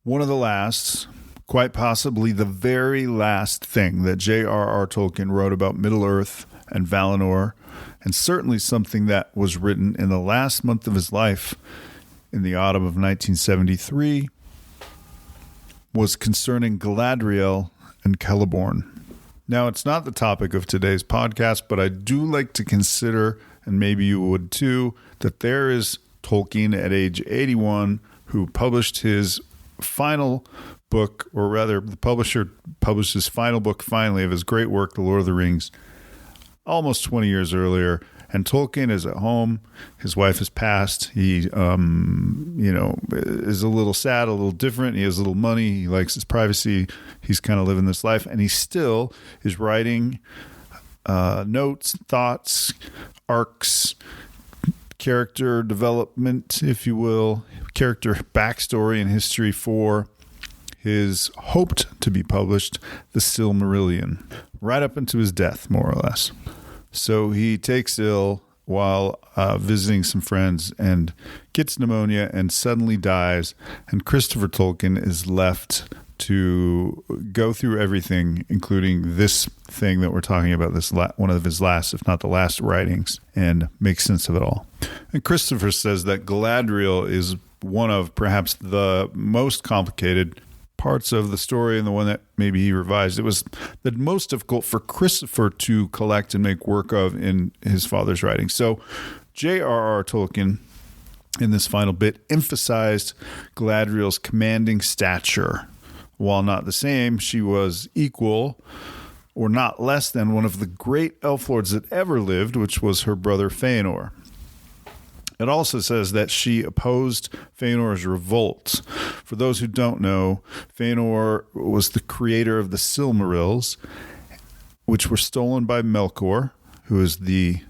One of the last, quite possibly the very last thing that J.R.R. Tolkien wrote about Middle-earth and Valinor, and certainly something that was written in the last month of his life in the autumn of 1973, was concerning Galadriel and Celeborn. Now, it's not the topic of today's podcast, but I do like to consider, and maybe you would too, that there is Tolkien at age 81 who published his final book, or rather the publisher published his final book finally of his great work, The Lord of the Rings, almost 20 years earlier. And Tolkien is at home. His wife has passed. He, is a little sad, a little different. He has a little money. He likes his privacy. He's kind of living this life. And he still is writing notes, thoughts, arcs, character development, if you will, character backstory and history for his hoped to be published, The Silmarillion, right up into his death, more or less. So he takes ill while visiting some friends and gets pneumonia and suddenly dies. And Christopher Tolkien is left to go through everything, including this thing that we're talking about, this one of his last, if not the last, writings, and make sense of it all. And Christopher says that Galadriel is one of perhaps the most complicated parts of the story, and the one that maybe he revised. It was the most difficult for Christopher to collect and make work of in his father's writing. So J.R.R. Tolkien, in this final bit, emphasized Galadriel's commanding stature. While not the same, she was equal or not less than one of the great elf lords that ever lived, which was her brother Fëanor. It also says that she opposed Fëanor's revolt. For those who don't know, Fëanor was the creator of the Silmarils, which were stolen by Melkor, who is the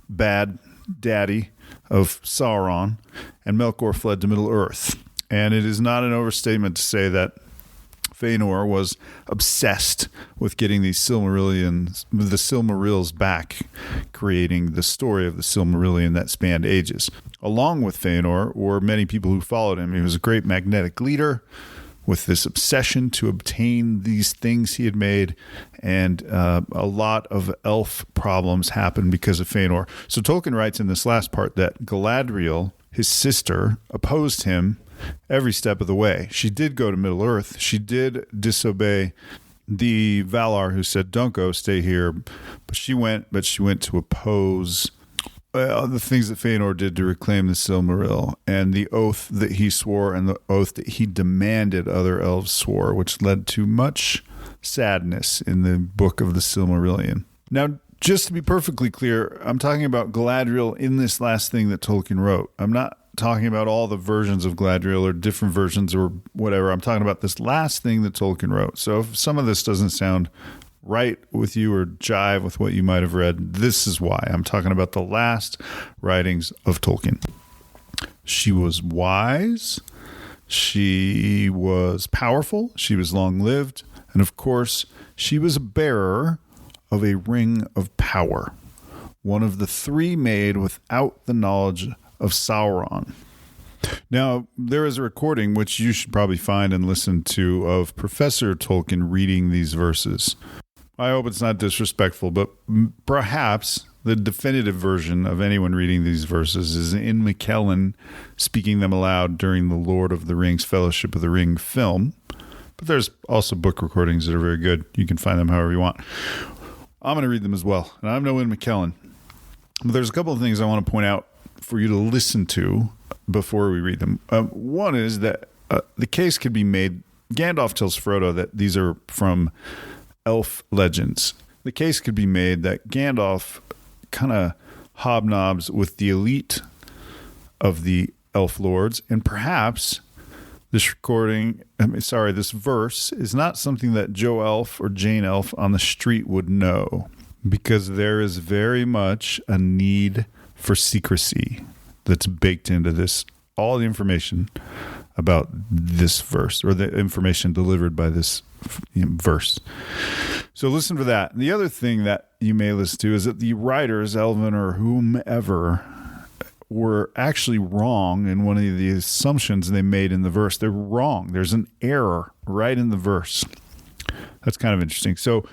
bad daddy of Sauron, and Melkor fled to Middle-earth. And it is not an overstatement to say that Fëanor was obsessed with getting the Silmarils back, creating the story of the Silmarillion that spanned ages. Along with Fëanor were many people who followed him. He was a great magnetic leader with this obsession to obtain these things he had made, and a lot of elf problems happened because of Fëanor. So Tolkien writes in this last part that Galadriel, his sister, opposed him every step of the way. She did go to Middle-earth. She did disobey the Valar, who said, "Don't go, stay here." But she went to oppose the things that Fëanor did to reclaim the Silmaril, and the oath that he swore and the oath that he demanded other elves swore, which led to much sadness in the book of the Silmarillion. Now, just to be perfectly clear, I'm talking about Galadriel in this last thing that Tolkien wrote. I'm not talking about all the versions of Galadriel or different versions or whatever. I'm talking about this last thing that Tolkien wrote. So if some of this doesn't sound right with you or jive with what you might have read, this is why. I'm talking about the last writings of Tolkien. She was wise. She was powerful. She was long-lived. And of course, she was a bearer of a ring of power, one of the three made without the knowledge of Sauron. Now, there is a recording, which you should probably find and listen to, of Professor Tolkien reading these verses. I hope it's not disrespectful, but perhaps the definitive version of anyone reading these verses is Ian McKellen speaking them aloud during the Lord of the Rings Fellowship of the Ring film. But there's also book recordings that are very good. You can find them however you want. I'm going to read them as well. And I'm no Ian McKellen. But there's a couple of things I want to point out for you to listen to before we read them. One is that the case could be made. Gandalf tells Frodo that these are from elf legends. The case could be made that Gandalf kind of hobnobs with the elite of the elf lords, and perhaps this verse is not something that Joe Elf or Jane Elf on the street would know, because there is very much a need for secrecy that's baked into this, all the information about this verse, or the information delivered by this verse. So listen for that. The other thing that you may listen to is that the writers, Elven or whomever, were actually wrong in one of the assumptions they made in the verse. They're wrong. There's an error right in the verse. That's kind of interesting. So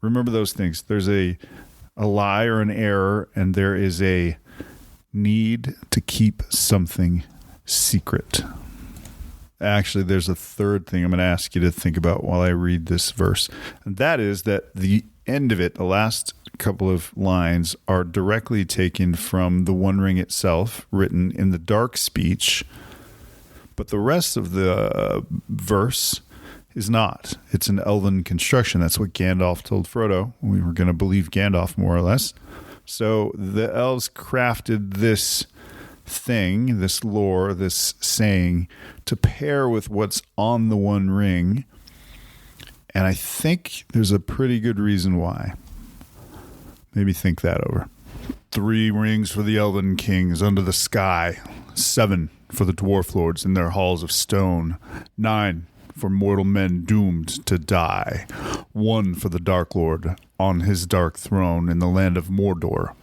remember those things. There's a lie or an error, and there is a need to keep something secret. Actually, there's a third thing I'm going to ask you to think about while I read this verse. And that is that the end of it, the last couple of lines, are directly taken from the One Ring itself, written in the dark speech. But the rest of the verse is not. It's an elven construction. That's what Gandalf told Frodo. We were going to believe Gandalf, more or less. So the elves crafted this thing, this lore, this saying, to pair with what's on the One Ring. And I think there's a pretty good reason why. Maybe think that over. 3 rings for the Elven-Kings under the sky. 7 for the dwarf lords in their halls of stone. 9 for mortal men doomed to die. 1 for the Dark Lord on his dark throne in the land of Mordor,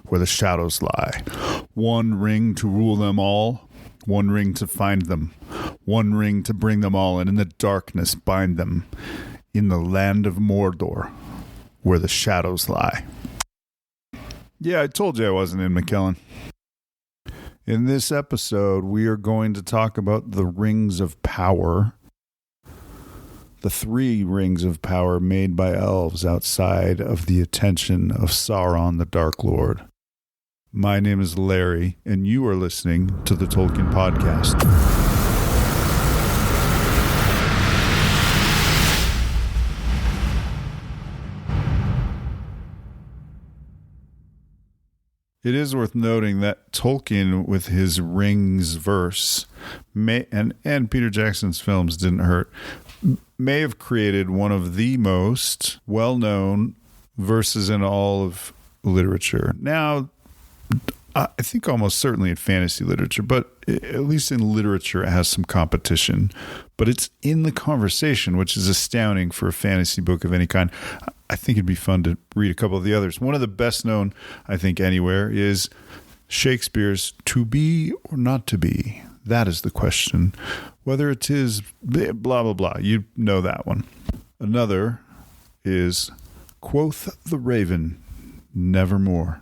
where the shadows lie. 1 ring to rule them all. 1 ring to find them. 1 ring to bring them all, and in the darkness bind them. In the land of Mordor, where the shadows lie. Yeah, I told you I wasn't in McKellen. In this episode, we are going to talk about the rings of power. The 3 rings of power made by elves outside of the attention of Sauron the Dark Lord. My name is Larry, and you are listening to the Tolkien Podcast. It is worth noting that Tolkien, with his rings verse, and Peter Jackson's films didn't hurt, may have created one of the most well-known verses in all of literature. Now, I think almost certainly in fantasy literature, but at least in literature it has some competition. But it's in the conversation, which is astounding for a fantasy book of any kind. I think it'd be fun to read a couple of the others. One of the best known, I think, anywhere is Shakespeare's "To be or not to be." That is the question. Whether it is blah, blah, blah. You know that one. Another is, "Quoth the raven, nevermore."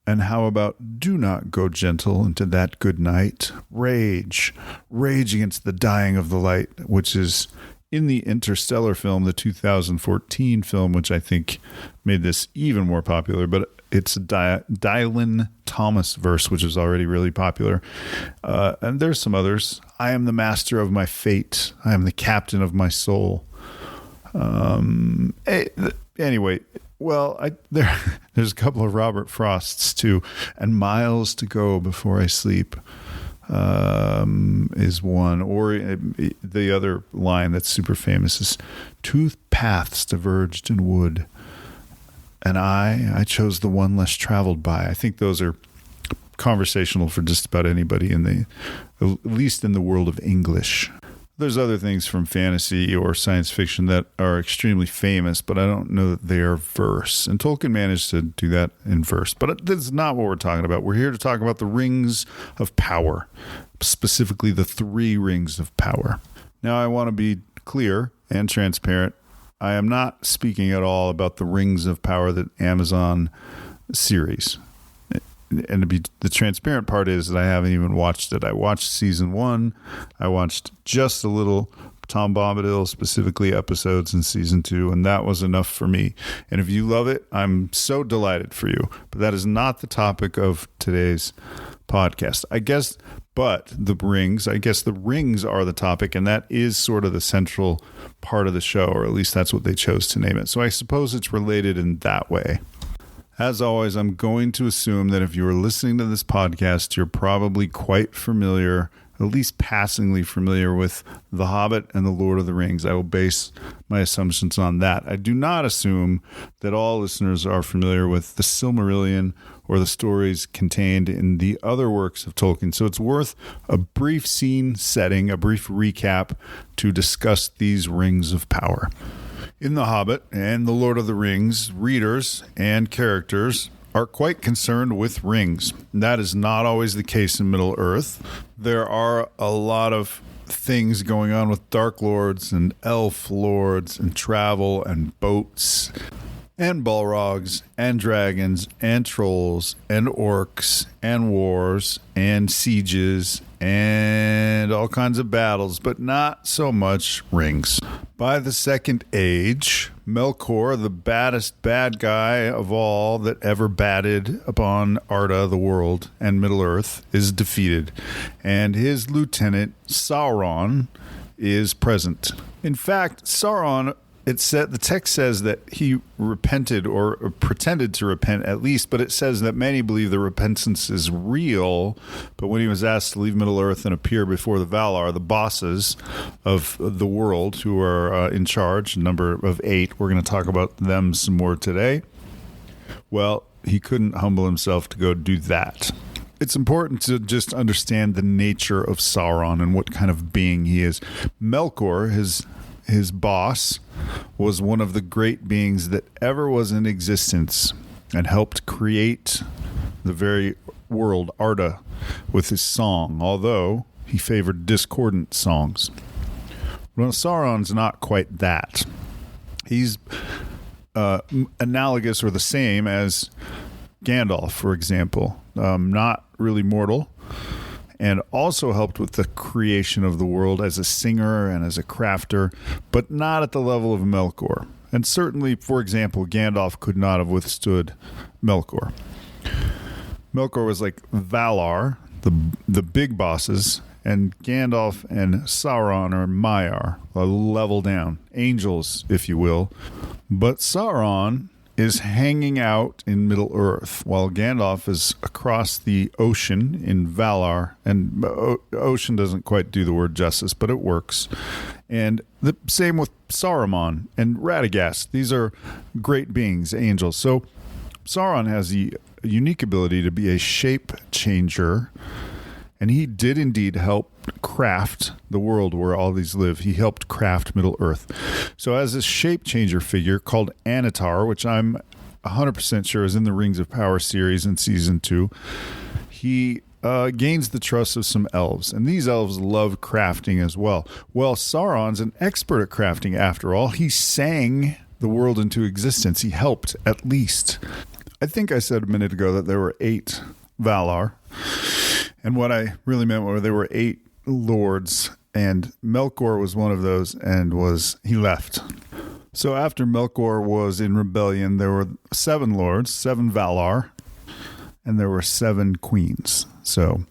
And how about "Do not go gentle into that good night. Rage against the dying of the light," which is in the Interstellar film, the 2014 film, which I think made this even more popular. But it's a Dylan Thomas verse, which is already really popular. And there's some others. "I am the master of my fate. I am the captain of my soul." Anyway. Well, there's a couple of Robert Frosts too, and "miles to go before I sleep" is one. Or the other line that's super famous is, "Two paths diverged in wood, and I chose the one less traveled by." I think those are conversational for just about anybody at least in the world of English. There's other things from fantasy or science fiction that are extremely famous, but I don't know that they are verse. And Tolkien managed to do that in verse. But that's not what we're talking about. We're here to talk about the rings of power, specifically the 3 rings of power. Now, I want to be clear and transparent. I am not speaking at all about the Rings of Power, the Amazon series. And the transparent part is that I haven't even watched it. I watched season 1. I watched just a little Tom Bombadil, specifically episodes in season 2, and that was enough for me. And if you love it, I'm so delighted for you. But that is not the topic of today's podcast. The rings are the topic, and that is sort of the central part of the show, or at least that's what they chose to name it. So I suppose it's related in that way. As always, I'm going to assume that if you are listening to this podcast, you're probably quite familiar, at least passingly familiar, with The Hobbit and The Lord of the Rings. I will base my assumptions on that. I do not assume that all listeners are familiar with the Silmarillion or the stories contained in the other works of Tolkien. So it's worth a brief scene setting, a brief recap to discuss these rings of power. In The Hobbit and The Lord of the Rings, readers and characters are quite concerned with rings. That is not always the case in Middle-earth. There are a lot of things going on with dark lords and elf lords and travel and boats and balrogs and dragons and trolls and orcs and wars and sieges and all kinds of battles, but not so much rings. By the Second Age, Melkor, the baddest bad guy of all that ever batted upon Arda, the world, and Middle-earth, is defeated, and his lieutenant, Sauron, is present. In fact, Sauron, the text says that he repented or pretended to repent at least, but it says that many believe the repentance is real. But when he was asked to leave Middle-earth and appear before the Valar, the bosses of the world who are in charge, a number of 8, we're going to talk about them some more today. Well, he couldn't humble himself to go do that. It's important to just understand the nature of Sauron and what kind of being he is. Melkor, his boss, was one of the great beings that ever was in existence and helped create the very world, Arda, with his song, although he favored discordant songs. Well, Sauron's not quite that. He's analogous or the same as Gandalf, for example. Not really mortal, and also helped with the creation of the world as a singer and as a crafter, but not at the level of Melkor. And certainly, for example, Gandalf could not have withstood Melkor. Melkor was like Valar, the big bosses, and Gandalf and Sauron are Maiar, a level down, angels, if you will. But Sauron is hanging out in Middle-earth, while Gandalf is across the ocean in Valar. And ocean doesn't quite do the word justice, but it works. And the same with Saruman and Radagast. These are great beings, angels. So Sauron has the unique ability to be a shape changer, and he did indeed help craft the world where all these live. He helped craft Middle-earth. So as a shape changer figure called Anatar, which I'm 100% sure is in the Rings of Power series in season 2, he gains the trust of some elves, and these elves love crafting as well. Well, Sauron's an expert at crafting after all. He sang the world into existence. He helped, at least. I think I said a minute ago that there were 8 Valar, and what I really meant was there were 8 lords, and Melkor was one of those, and he left. So after Melkor was in rebellion, there were 7 lords, 7 Valar, and there were 7 queens. So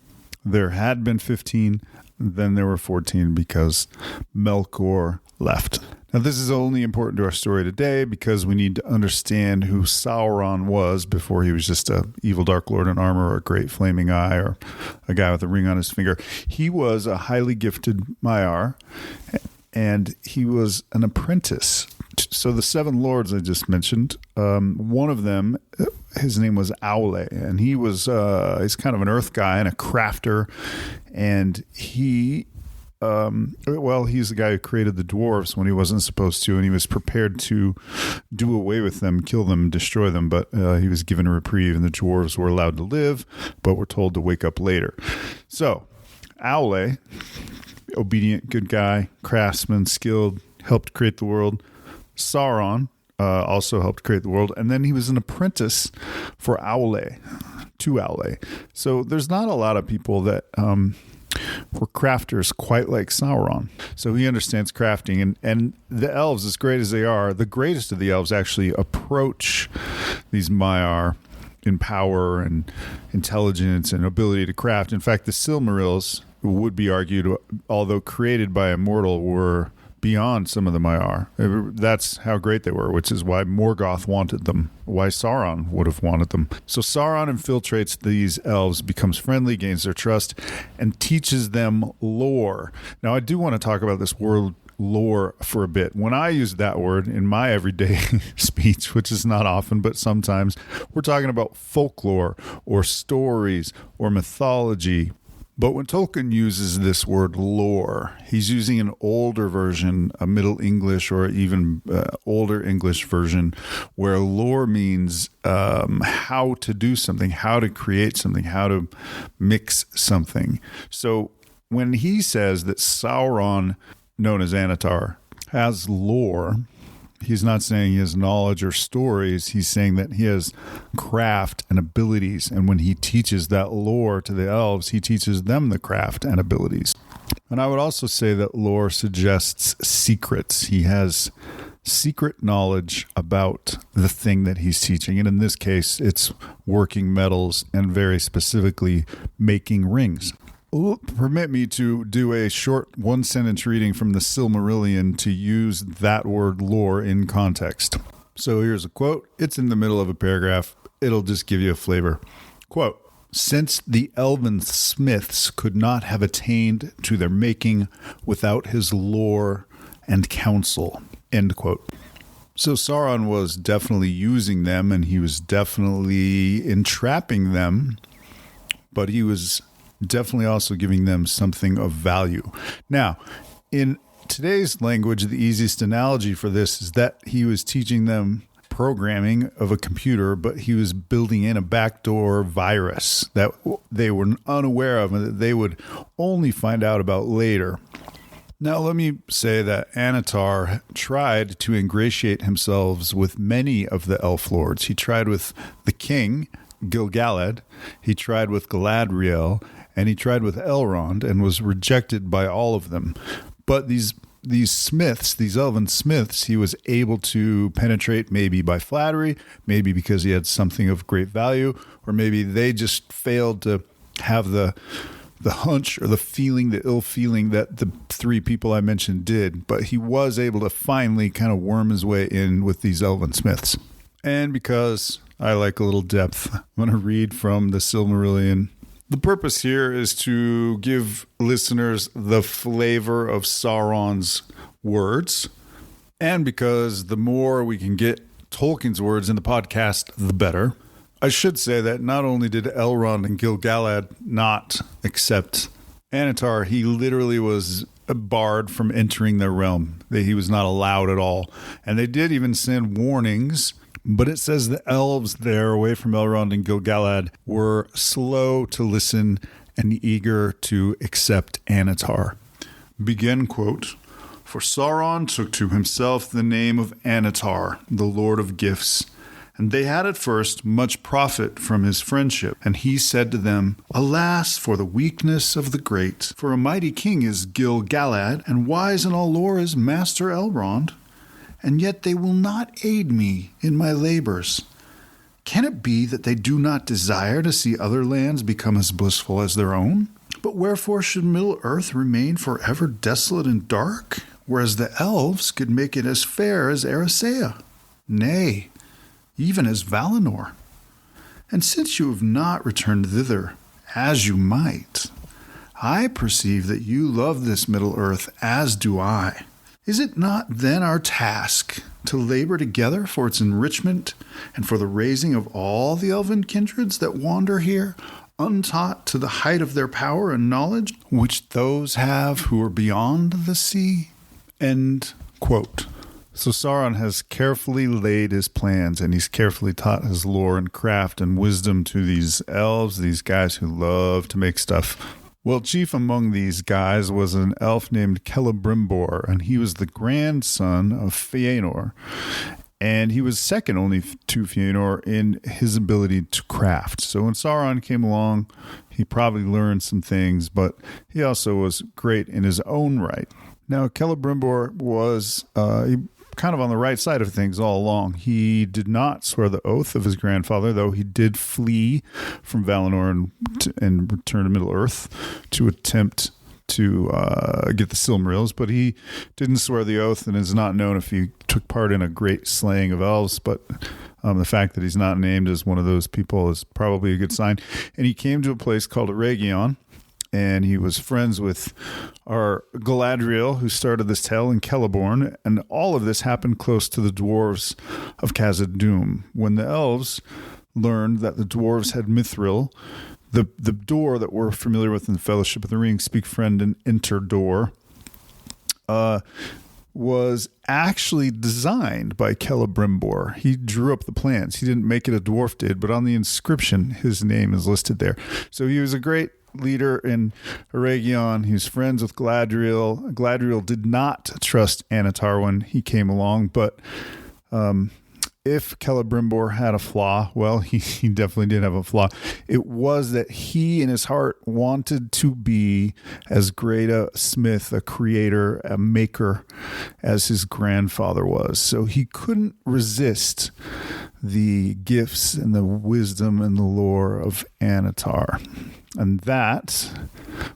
there had been 15, then there were 14 because Melkor left. Now, this is only important to our story today because we need to understand who Sauron was before he was just a evil dark lord in armor or a great flaming eye or a guy with a ring on his finger. He was a highly gifted Maiar, and he was an apprentice. So the 7 lords I just mentioned, one of them, his name was Aule, and he's kind of an earth guy and a crafter, and he's the guy who created the dwarves when he wasn't supposed to, and he was prepared to do away with them, kill them, destroy them, but he was given a reprieve, and the dwarves were allowed to live, but were told to wake up later. So, Aule, obedient, good guy, craftsman, skilled, helped create the world. Sauron also helped create the world, and then he was an apprentice to Aule. So there's not a lot of people that were crafters quite like Sauron. So he understands crafting, and the elves, as great as they are, the greatest of the elves actually approach these Maiar in power and intelligence and ability to craft. In fact, the Silmarils would be argued, although created by a mortal, were beyond some of the Maiar. That's how great they were, which is why Morgoth wanted them, why Sauron would have wanted them. So Sauron infiltrates these elves, becomes friendly, gains their trust, and teaches them lore. Now, I do want to talk about this word lore for a bit. When I use that word in my everyday speech, which is not often, but sometimes, we're talking about folklore or stories or mythology. But when Tolkien uses this word lore, he's using an older version, a Middle English or even older English version, where lore means how to do something, how to create something, how to mix something. So when he says that Sauron, known as Anatar, has lore, he's not saying he has knowledge or stories. He's saying that he has craft and abilities. And when he teaches that lore to the elves, he teaches them the craft and abilities. And I would also say that lore suggests secrets. He has secret knowledge about the thing that he's teaching. And in this case, it's working metals and very specifically making rings. Permit me to do a short one-sentence reading from the Silmarillion to use that word lore in context. So here's a quote. It's in the middle of a paragraph. It'll just give you a flavor. Quote, "Since the elven smiths could not have attained to their making without his lore and counsel." End quote. So Sauron was definitely using them, and he was definitely entrapping them, but he was definitely also giving them something of value. Now, in today's language, the easiest analogy for this is that he was teaching them programming of a computer, but he was building in a backdoor virus that they were unaware of and that they would only find out about later. Now, let me say that Anatar tried to ingratiate himself with many of the elf lords. He tried with the king, Gil-galad. He tried with Galadriel, and he tried with Elrond and was rejected by all of them. But these smiths, these elven smiths, he was able to penetrate maybe by flattery, maybe because he had something of great value, or maybe they just failed to have the hunch or the feeling, the ill feeling that the three people I mentioned did. But he was able to finally kind of worm his way in with these elven smiths. And because I like a little depth, I'm going to read from the Silmarillion. The purpose here is to give listeners the flavor of Sauron's words, and because the more we can get Tolkien's words in the podcast, the better. I should say that not only did Elrond and Gil-galad not accept Anatar, he literally was barred from entering their realm. He was not allowed at all. And they did even send warnings. But it says the elves there, away from Elrond and Gil-galad, were slow to listen and eager to accept Anatar. Begin quote, "For Sauron took to himself the name of Anatar, the Lord of Gifts, and they had at first much profit from his friendship. And he said to them, Alas, for the weakness of the great! For a mighty king is Gil-galad, and wise in all lore is Master Elrond. And yet they will not aid me in my labors. Can it be that they do not desire to see other lands become as blissful as their own? But wherefore should Middle-earth remain forever desolate and dark, whereas the elves could make it as fair as Erisea, nay, even as Valinor? And since you have not returned thither, as you might, I perceive that you love this Middle-earth as do I. Is it not then our task to labor together for its enrichment and for the raising of all the elven kindreds that wander here, untaught to the height of their power and knowledge, which those have who are beyond the sea?" End quote. So Sauron has carefully laid his plans, and he's carefully taught his lore and craft and wisdom to these elves, these guys who love to make stuff. Well, chief among these guys was an elf named Celebrimbor, and he was the grandson of Fëanor. And he was second only to Fëanor in his ability to craft. So when Sauron came along, he probably learned some things, but he also was great in his own right. Now, Celebrimbor was kind of on the right side of things all along. He did not swear the oath of his grandfather, though he did flee from Valinor and return to Middle-earth to attempt to get the Silmarils, but he didn't swear the oath and is not known if he took part in a great slaying of elves, but the fact that he's not named as one of those people is probably a good sign. And he came to a place called Eregion, and he was friends with our Galadriel, who started this tale, in Celeborn, and all of this happened close to the dwarves of Khazad-dûm. When the elves learned that the dwarves had Mithril, The door that we're familiar with in the Fellowship of the Ring, Speak Friend and Enter door, was actually designed by Celebrimbor. He drew up the plans. He didn't make it, a dwarf did, but on the inscription, his name is listed there. So he was a great leader in Eregion. He was friends with Galadriel. Galadriel did not trust Annatar when he came along, but if Celebrimbor had a flaw, well, he definitely did have a flaw. It was that he in his heart wanted to be as great a smith, a creator, a maker as his grandfather was. So he couldn't resist the gifts and the wisdom and the lore of Annatar. And that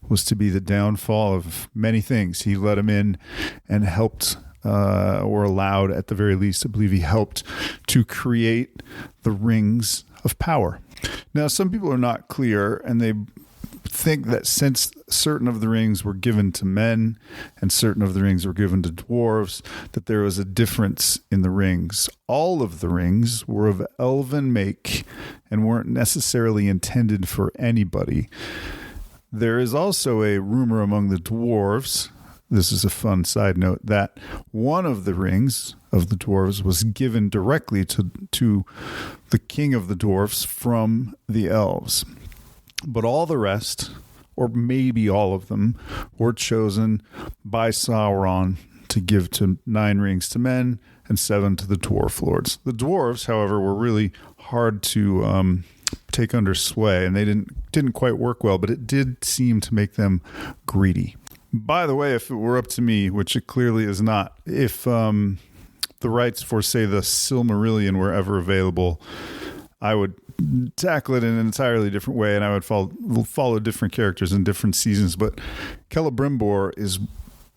was to be the downfall of many things. He let him in and helped or allowed, at the very least, I believe he helped to create the rings of power. Now, some people are not clear, and they think that since certain of the rings were given to men and certain of the rings were given to dwarves, that there was a difference in the rings. All of the rings were of elven make and weren't necessarily intended for anybody. There is also a rumor among the dwarves, this is a fun side note, that one of the rings of the dwarves was given directly to the king of the dwarves from the elves. But all the rest, or maybe all of them, were chosen by Sauron to give to 9 rings to men and 7 to the dwarf lords. The dwarves, however, were really hard to take under sway, and they didn't quite work well, but it did seem to make them greedy. By the way, if it were up to me, which it clearly is not, if the rights for, say, the Silmarillion were ever available, I would tackle it in an entirely different way, and I would follow different characters in different seasons. But Celebrimbor is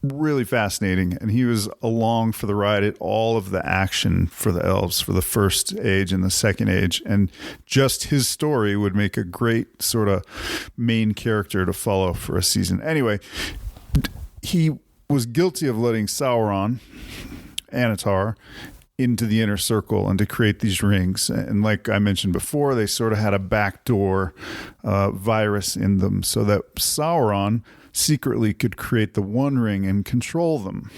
really fascinating, and he was along for the ride at all of the action for the elves for the first age and the second age, and just his story would make a great sort of main character to follow for a season. Anyway, he was guilty of letting Sauron, Annatar, into the inner circle and to create these rings. And like I mentioned before, they sort of had a backdoor virus in them so that Sauron secretly could create the One Ring and control them.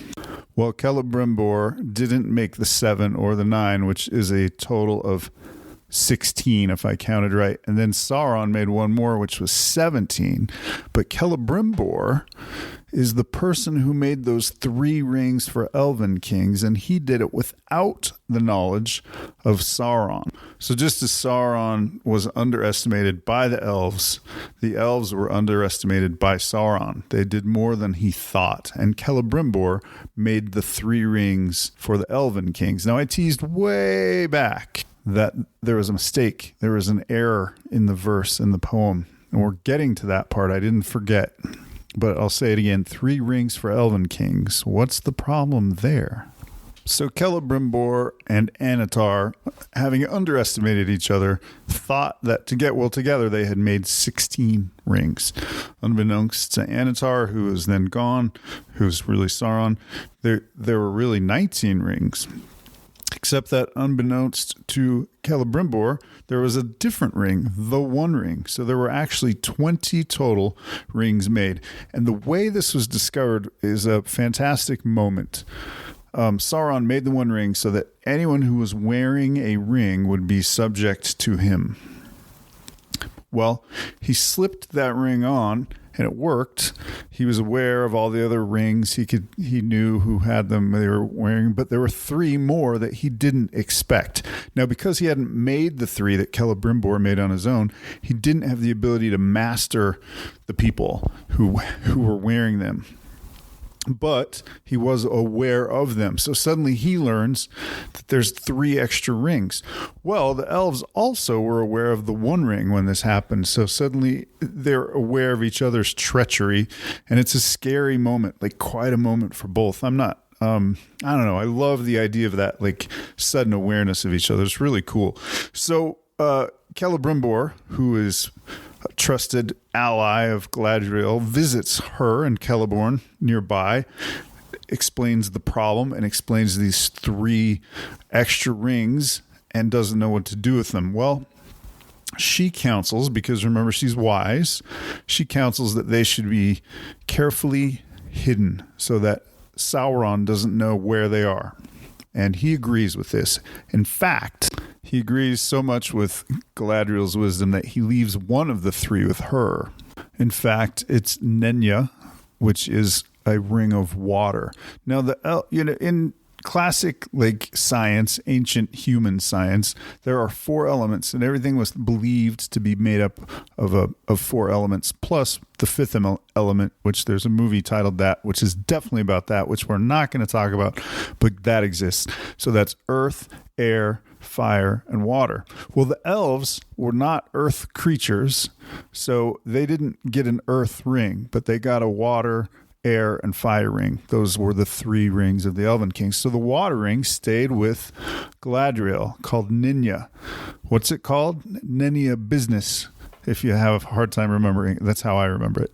Well, Celebrimbor didn't make the 7 or the 9, which is a total of 16, if I counted right. And then Sauron made one more, which was 17. But Celebrimbor is the person who made those 3 rings for Elven-Kings, and he did it without the knowledge of Sauron. So just as Sauron was underestimated by the elves were underestimated by Sauron. They did more than he thought. And Celebrimbor made the 3 rings for the Elven-Kings. Now, I teased way back that there was a mistake. There was an error in the verse in the poem. And we're getting to that part. I didn't forget. But I'll say it again, 3 rings for Elven-Kings. What's the problem there? So Celebrimbor and Annatar, having underestimated each other, thought that to get well together, they had made 16 rings. Unbeknownst to Annatar, who was then gone, who's really Sauron, there were really 19 rings. Except that unbeknownst to Celebrimbor, there was a different ring, the One Ring. So there were actually 20 total rings made. And the way this was discovered is a fantastic moment. Sauron made the One Ring so that anyone who was wearing a ring would be subject to him. Well, he slipped that ring on, and it worked. He was aware of all the other rings. He knew who had them they were wearing, but there were 3 more that he didn't expect. Now, because he hadn't made the 3 that Celebrimbor made on his own, he didn't have the ability to master the people who were wearing them. But he was aware of them. So suddenly he learns that there's 3 extra rings. Well, the elves also were aware of the One Ring when this happened. So suddenly they're aware of each other's treachery. And it's a scary moment, like quite a moment for both. I don't know. I love the idea of that, like sudden awareness of each other. It's really cool. So Celebrimbor, who is a trusted ally of Galadriel, visits her and Celeborn nearby, explains the problem and explains these 3 extra rings and doesn't know what to do with them. Well, she counsels, because remember, she's wise, she counsels that they should be carefully hidden so that Sauron doesn't know where they are. And he agrees with this. In fact, he agrees so much with Galadriel's wisdom that he leaves one of the three with her. In fact, it's Nenya, which is a ring of water. Now, in classic science, ancient human science, there are 4 elements, and everything was believed to be made up of 4 elements, plus the 5th element, which there's a movie titled that, which is definitely about that, which we're not going to talk about, but that exists. So that's earth, air, fire, and water. Well, the elves were not earth creatures, so they didn't get an earth ring, but they got a water, air, and fire ring. Those were the 3 rings of the Elven-Kings. So the water ring stayed with Galadriel, called Nenya. What's it called? Nenya business. If you have a hard time remembering, that's how I remember it.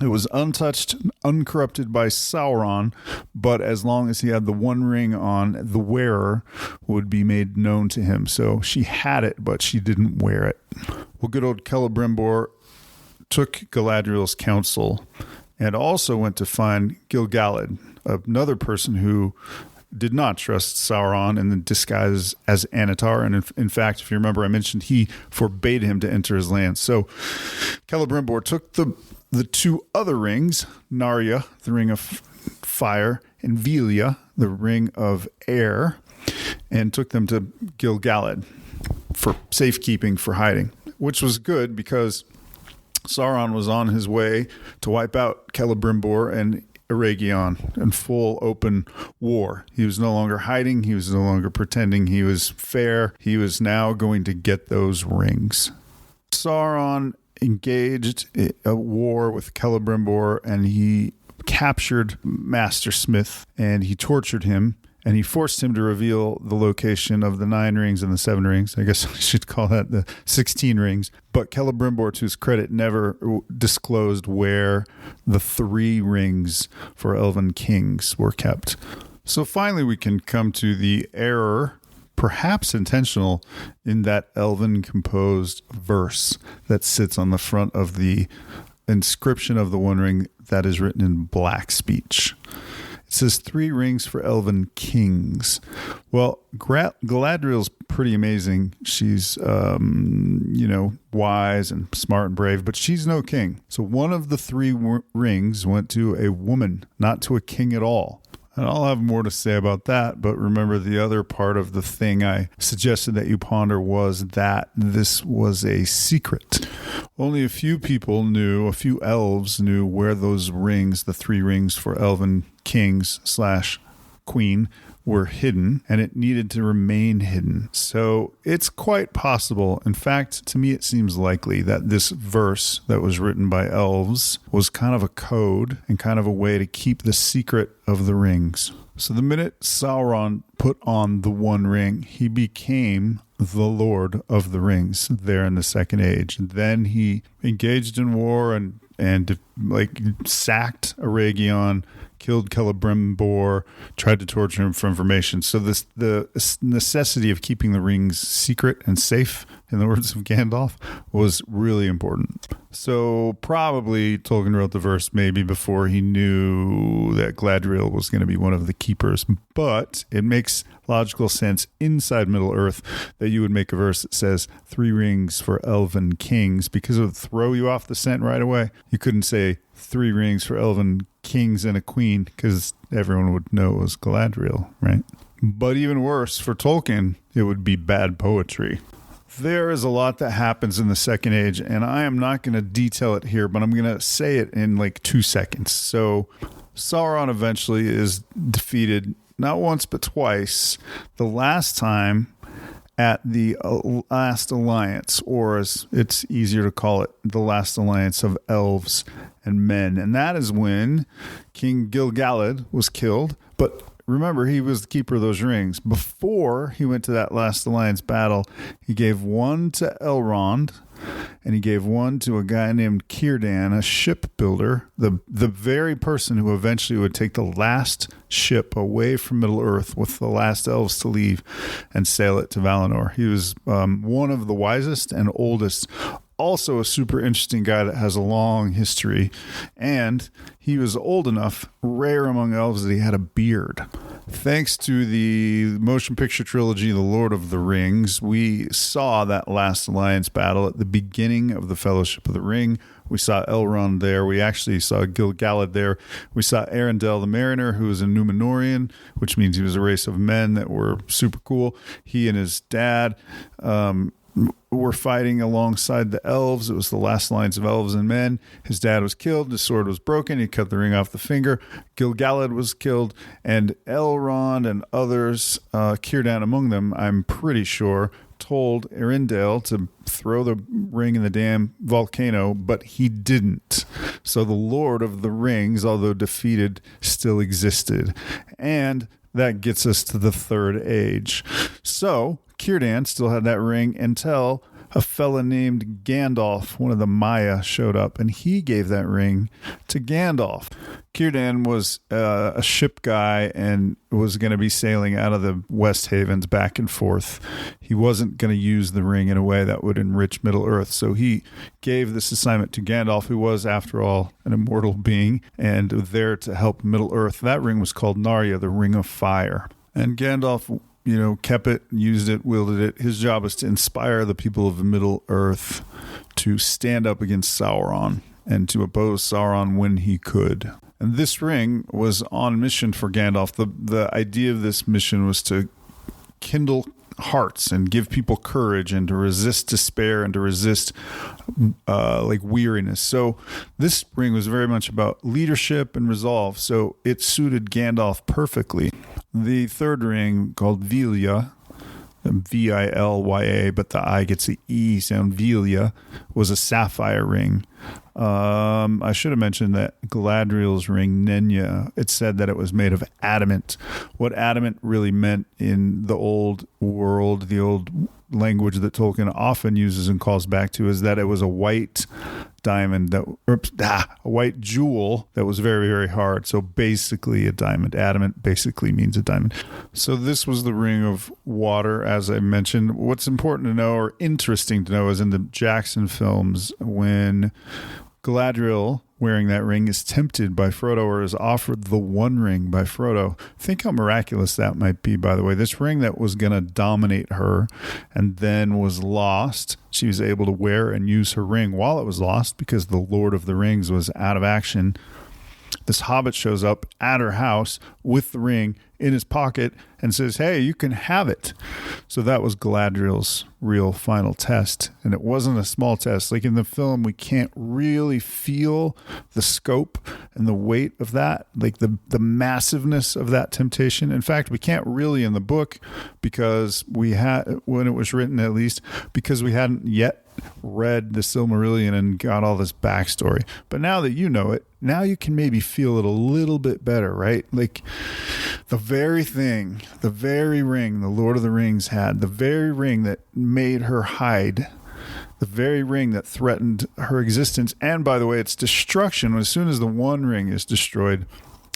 It was untouched, uncorrupted by Sauron, but as long as he had the one ring on, the wearer would be made known to him. So she had it, but she didn't wear it. Well, good old Celebrimbor took Galadriel's counsel and also went to find Gil-galad, another person who did not trust Sauron in the disguise as Anatar. And in fact, if you remember, I mentioned he forbade him to enter his land. So Celebrimbor took the 2 other rings, Narya, the ring of fire, and Velia, the ring of air, and took them to Gil-galad for safekeeping, for hiding, which was good because Sauron was on his way to wipe out Celebrimbor and Eregion in full open war. He was no longer hiding. He was no longer pretending he was fair. He was now going to get those rings. Sauron engaged a war with Celebrimbor, and he captured Master Smith, and he tortured him, and he forced him to reveal the location of the 9 rings and the 7 rings. I guess I should call that the 16 rings. But Celebrimbor, to his credit, never disclosed where the 3 rings for Elven-Kings were kept. So finally, we can come to the error, perhaps intentional, in that Elven-composed verse that sits on the front of the inscription of the One Ring that is written in black speech. It says 3 rings for Elven-Kings. Well, Galadriel's pretty amazing. She's, wise and smart and brave, but she's no king. So one of the 3 rings went to a woman, not to a king at all. And I'll have more to say about that, but remember the other part of the thing I suggested that you ponder was that this was a secret. Only a few people knew, a few elves knew where those rings, the 3 rings for Elven-Kings / Queen, were hidden, and it needed to remain hidden. So it's quite possible. In fact, to me, it seems likely that this verse that was written by elves was kind of a code and kind of a way to keep the secret of the rings. So the minute Sauron put on the One Ring, he became the Lord of the Rings there in the Second Age. Then he engaged in war and sacked Eregion, killed Celebrimbor, tried to torture him for information. So the necessity of keeping the rings secret and safe, in the words of Gandalf, was really important. So probably Tolkien wrote the verse maybe before he knew that Galadriel was going to be one of the keepers. But it makes logical sense inside Middle-earth that you would make a verse that says 3 rings for Elven-Kings, because it would throw you off the scent right away. You couldn't say 3 rings for Elven-Kings and a queen, because everyone would know it was Galadriel, right? But even worse, for Tolkien, it would be bad poetry. There is a lot that happens in the Second Age, and I am not going to detail it here, but I'm going to say it in 2 seconds. So Sauron eventually is defeated, not once but twice. The last time at the Last Alliance, or as it's easier to call it, the Last Alliance of Elves and Men. And that is when King Gil-galad was killed. But remember, he was the keeper of those rings. Before he went to that Last Alliance battle, he gave one to Elrond and he gave one to a guy named Círdan, a shipbuilder, the very person who eventually would take the last ship away from Middle-earth with the last elves to leave and sail it to Valinor. He was one of the wisest and oldest, also a super interesting guy that has a long history, and he was old enough, rare among elves, that he had a beard. Thanks to the motion picture trilogy, The Lord of the Rings, we saw that last alliance battle at the beginning of the Fellowship of the Ring. We saw Elrond there. We actually saw Gil-galad there. We saw Arendelle the Mariner, who was a Númenórean, which means he was a race of men that were super cool. He and his dad were fighting alongside the elves. It was the last lines of elves and men. His dad was killed. His sword was broken. He cut the ring off the finger. Gil-galad was killed. And Elrond and others, Círdan among them, I'm pretty sure, told Arendelle to throw the ring in the damn volcano, but he didn't. So the Lord of the Rings, although defeated, still existed. And that gets us to the Third Age. So Círdan still had that ring until a fella named Gandalf, one of the Maya, showed up, and he gave that ring to Gandalf. Círdan was a ship guy and was going to be sailing out of the West Havens back and forth. He wasn't going to use the ring in a way that would enrich Middle-earth, so he gave this assignment to Gandalf, who was, after all, an immortal being, and there to help Middle-earth. That ring was called Narya, the Ring of Fire. And Gandalf, kept it, used it, wielded it. His job was to inspire the people of Middle-earth to stand up against Sauron and to oppose Sauron when he could. And this ring was on mission for Gandalf. The idea of this mission was to kindle hearts and give people courage and to resist despair and to resist weariness. So this ring was very much about leadership and resolve. So it suited Gandalf perfectly. The third ring, called Vilya, Vilya, but the I gets the E sound, Vilya, was a sapphire ring. I should have mentioned that Galadriel's ring, Nenya, it said that it was made of adamant. What adamant really meant in the old world, the old language that Tolkien often uses and calls back to, is that it was a white diamond, a white jewel that was very, very hard. So basically a diamond. Adamant basically means a diamond. So this was the Ring of Water, as I mentioned. What's important to know, or interesting to know, is in the Jackson films, when Galadriel, wearing that ring, is tempted by Frodo, or is offered the One Ring by Frodo. Think how miraculous that might be, by the way. This ring that was going to dominate her and then was lost, she was able to wear and use her ring while it was lost because the Lord of the Rings was out of action. This hobbit shows up at her house with the ring in his pocket and says, "Hey, you can have it." So that was Galadriel's real final test. And it wasn't a small test. Like in the film, we can't really feel the scope and the weight of that, like the massiveness of that temptation. In fact, we can't really in the book because we had, when it was written at least, because we hadn't yet read the Silmarillion and got all this backstory. But now that you know it, now you can maybe feel it a little bit better, right? Like the very thing, the very ring the Lord of the Rings had, the very ring that made her hide, the very ring that threatened her existence, and by the way, its destruction. As soon as the One Ring is destroyed,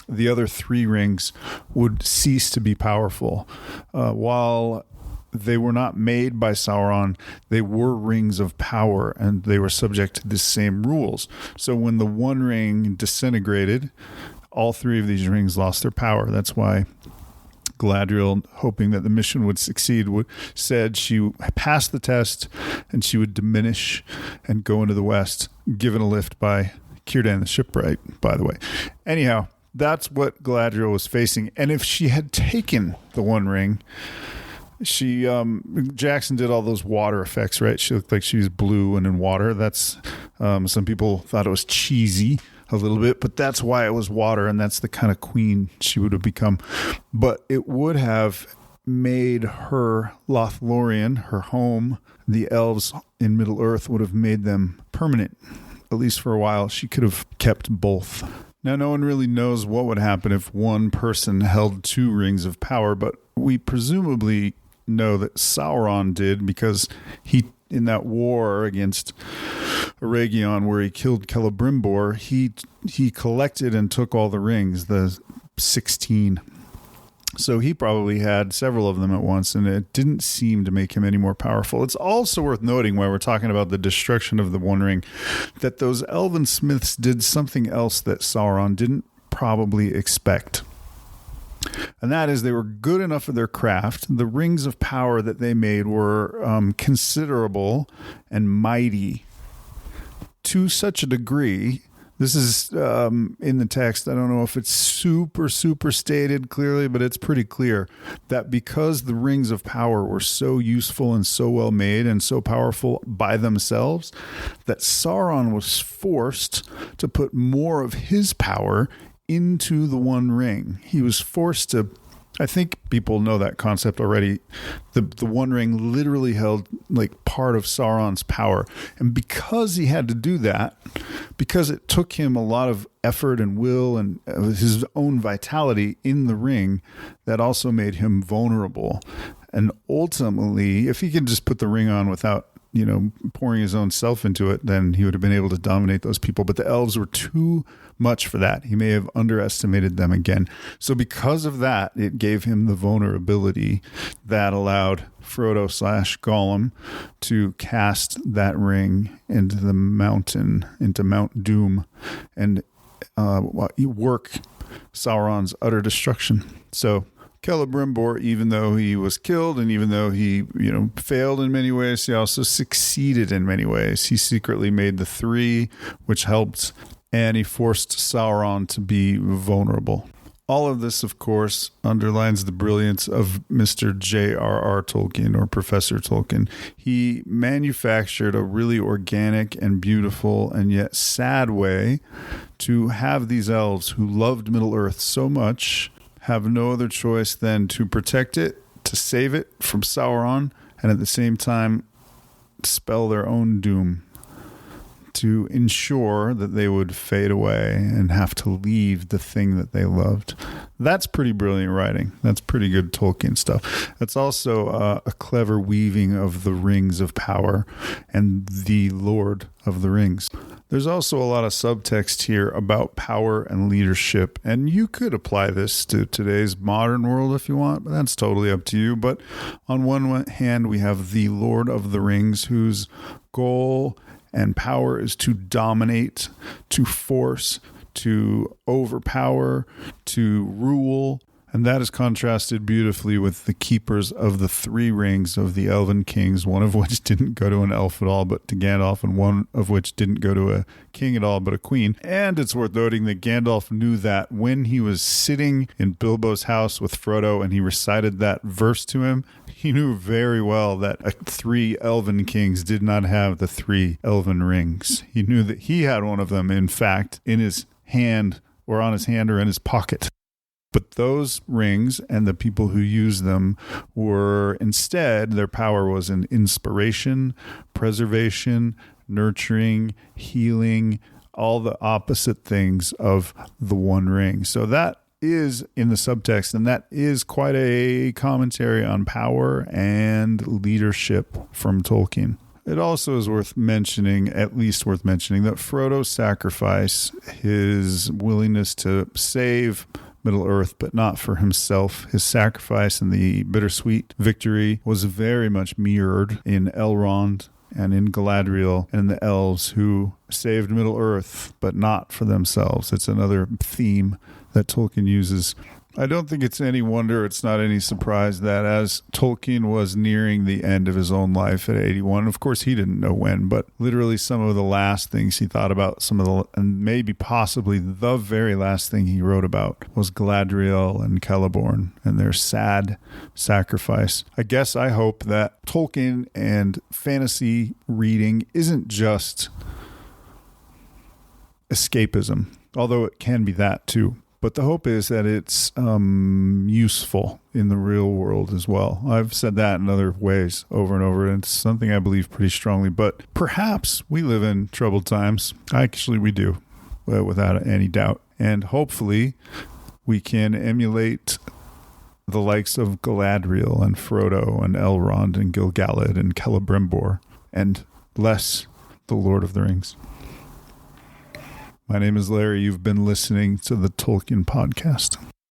the other three rings would cease to be powerful. While they were not made by Sauron, they were rings of power, and they were subject to the same rules. So when the One Ring disintegrated, all three of these rings lost their power. That's why Galadriel, hoping that the mission would succeed, said she passed the test and she would diminish and go into the west, given a lift by Círdan the shipwright, by the way. Anyhow, that's what Galadriel was facing. And if she had taken the One Ring, Jackson did all those water effects, right? She looked like she was blue and in water. That's some people thought it was cheesy a little bit, but that's why it was water, and that's the kind of queen she would have become. But it would have made her Lothlorien, her home, the elves in Middle-earth, would have made them permanent, at least for a while. She could have kept both. Now, no one really knows what would happen if one person held two rings of power, but we presumably know that Sauron did, because he in that war against Eregion where he killed Celebrimbor, he collected and took all the rings, the 16. So he probably had several of them at once, and it didn't seem to make him any more powerful. It's also worth noting, while we're talking about the destruction of the One Ring, that those elven smiths did something else that Sauron didn't probably expect. And that is, they were good enough at their craft. The rings of power that they made were considerable and mighty to such a degree. This is in the text. I don't know if it's super stated clearly, but it's pretty clear that because the rings of power were so useful and so well made and so powerful by themselves, that Sauron was forced to put more of his power into the One Ring. He was forced to, I think people know that concept already. The One Ring literally held like part of Sauron's power. And because he had to do that, because it took him a lot of effort and will and his own vitality in the ring, that also made him vulnerable. And ultimately, if he could just put the ring on without, pouring his own self into it, then he would have been able to dominate those people. But the elves were too much for that. He may have underestimated them again. So because of that, it gave him the vulnerability that allowed Frodo/Gollum to cast that ring into the mountain, into Mount Doom, and work Sauron's utter destruction. So Celebrimbor, even though he was killed and even though he, failed in many ways, he also succeeded in many ways. He secretly made the three, which helped, and he forced Sauron to be vulnerable. All of this, of course, underlines the brilliance of Mr. J.R.R. Tolkien, or Professor Tolkien. He manufactured a really organic and beautiful and yet sad way to have these elves who loved Middle-earth so much have no other choice than to protect it, to save it from Sauron, and at the same time spell their own doom, to ensure that they would fade away and have to leave the thing that they loved. That's pretty brilliant writing. That's pretty good Tolkien stuff. That's also a clever weaving of the rings of power and the Lord of the Rings. There's also a lot of subtext here about power and leadership, and you could apply this to today's modern world if you want, but that's totally up to you. But on one hand, we have the Lord of the Rings, whose goal and power is to dominate, to force, to overpower, to rule. And that is contrasted beautifully with the keepers of the three rings of the Elven-Kings, one of which didn't go to an elf at all, but to Gandalf, and one of which didn't go to a king at all, but a queen. And it's worth noting that Gandalf knew that when he was sitting in Bilbo's house with Frodo and he recited that verse to him, he knew very well that three elven kings did not have the three elven rings. He knew that he had one of them, in fact, in his hand, or on his hand, or in his pocket. But those rings and the people who used them were instead, their power was in inspiration, preservation, nurturing, healing, all the opposite things of the One Ring. So that is in the subtext, and that is quite a commentary on power and leadership from Tolkien. It also is worth mentioning, at least worth mentioning, that Frodo's sacrifice, his willingness to save Middle-earth, but not for himself. His sacrifice and the bittersweet victory was very much mirrored in Elrond and in Galadriel and the elves who saved Middle-earth, but not for themselves. It's another theme that Tolkien uses. I don't think it's any wonder, it's not any surprise that as Tolkien was nearing the end of his own life at 81, of course he didn't know when, but literally some of the last things he thought about, and maybe possibly the very last thing he wrote about was Galadriel and Celeborn and their sad sacrifice. I hope that Tolkien and fantasy reading isn't just escapism, although it can be that too. But the hope is that it's useful in the real world as well. I've said that in other ways over and over, and it's something I believe pretty strongly. But perhaps we live in troubled times. Actually, we do, without any doubt. And hopefully we can emulate the likes of Galadriel and Frodo and Elrond and Gil-galad and Celebrimbor, and bless the Lord of the Rings. My name is Larry. You've been listening to the Tolkien Podcast.